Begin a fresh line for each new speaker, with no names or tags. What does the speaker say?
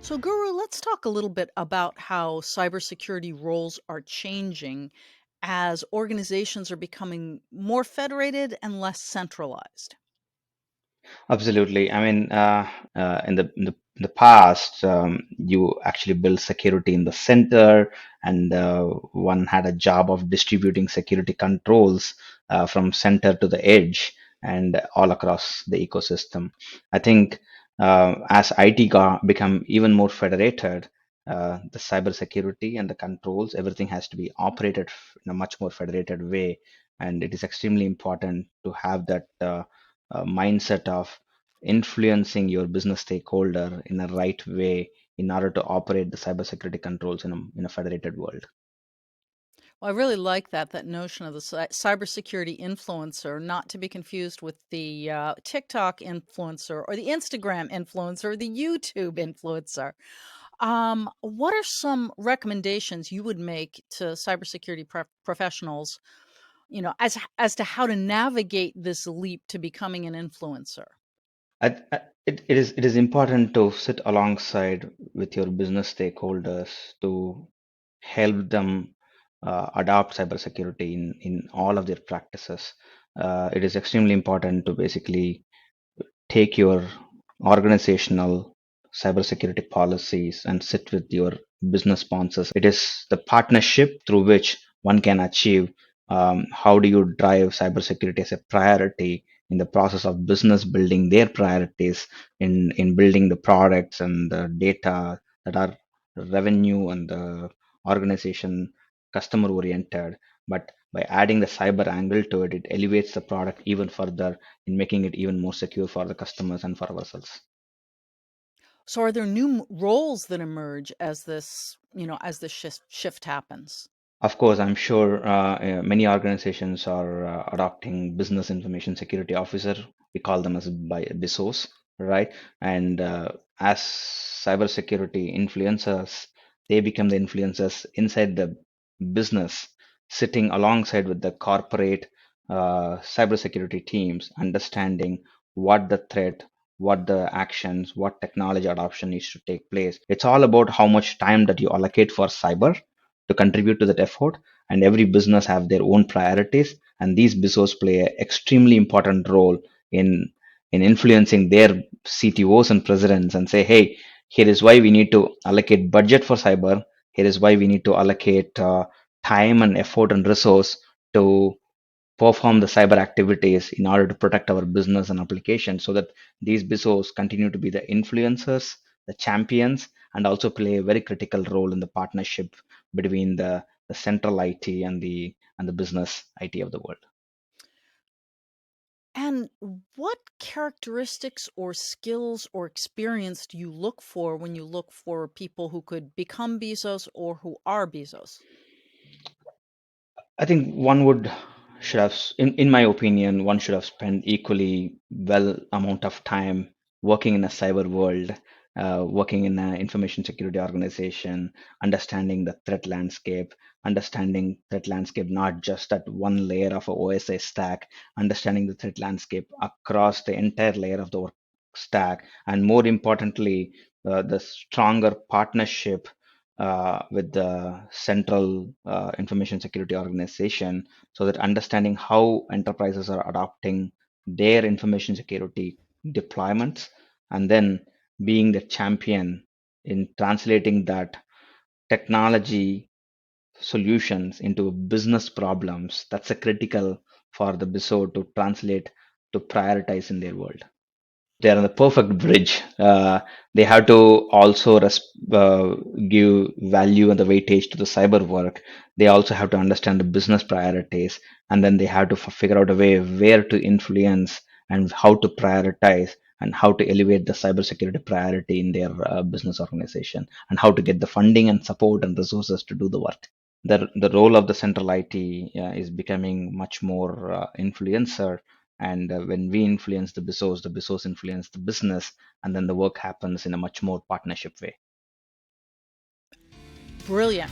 So, Guru, let's talk a little bit about how cybersecurity roles are changing as organizations are becoming more federated and less centralized.
Absolutely. I mean, in the past, you actually built security in the center, and one had a job of distributing security controls from center to the edge and all across the ecosystem. I think as IT got become even more federated, the cybersecurity and the controls, everything has to be operated in a much more federated way, and it is extremely important to have that. Mindset of influencing your business stakeholder in a right way in order to operate the cybersecurity controls in a federated world.
Well, I really like that notion of the cybersecurity influencer, not to be confused with the TikTok influencer or the Instagram influencer or the YouTube influencer. What are some recommendations you would make to cybersecurity professionals, as to how to navigate this leap to becoming an influencer?
It is important to sit alongside with your business stakeholders to help them adopt cybersecurity in all of their practices. It is extremely important to basically take your organizational cybersecurity policies and sit with your business sponsors. It is the partnership through which one can achieve. How do you drive cybersecurity as a priority in the process of business building their priorities in building the products and the data that are revenue and the organization customer oriented, but by adding the cyber angle to it, it elevates the product even further in making it even more secure for the customers and for ourselves.
So are there new roles that emerge as this shift happens?
Of course, I'm sure many organizations are adopting business information security officer. We call them as by BISOs, right? And as cybersecurity influencers, they become the influencers inside the business, sitting alongside with the corporate cybersecurity teams, understanding what the threat, what the actions, what technology adoption needs to take place. It's all about how much time that you allocate for cyber to contribute to that effort, and every business have their own priorities, and these BISOs play an extremely important role in influencing their CTOs and presidents and say, hey, here is why we need to allocate budget for cyber. Here is why we need to allocate time and effort and resource to perform the cyber activities in order to protect our business and applications, so that these BISOs continue to be the influencers, the champions, and also play a very critical role in the partnership between the central IT and the business IT of the world.
And what characteristics or skills or experience do you look for when you look for people who could become Bezos or who are Bezos?
I think one would should have, in my opinion, one should have spent equally well amount of time working in a cyber world, working in an information security organization, understanding the threat landscape not just at one layer of a OSI stack, understanding the threat landscape across the entire layer of the work stack, and more importantly, the stronger partnership with the central information security organization, so that understanding how enterprises are adopting their information security deployments, and then being the champion in translating that technology solutions into business problems. That's a critical for the BISO to translate, to prioritize in their world. They're on the perfect bridge. They have to also give value and the weightage to the cyber work. They also have to understand the business priorities, and then they have to figure out a way where to influence and how to prioritize and how to elevate the cybersecurity priority in their business organization, and how to get the funding and support and resources to do the work. The role of the central IT is becoming much more influencer, and when we influence the BISOs influence the business, and then the work happens in a much more partnership way.
Brilliant.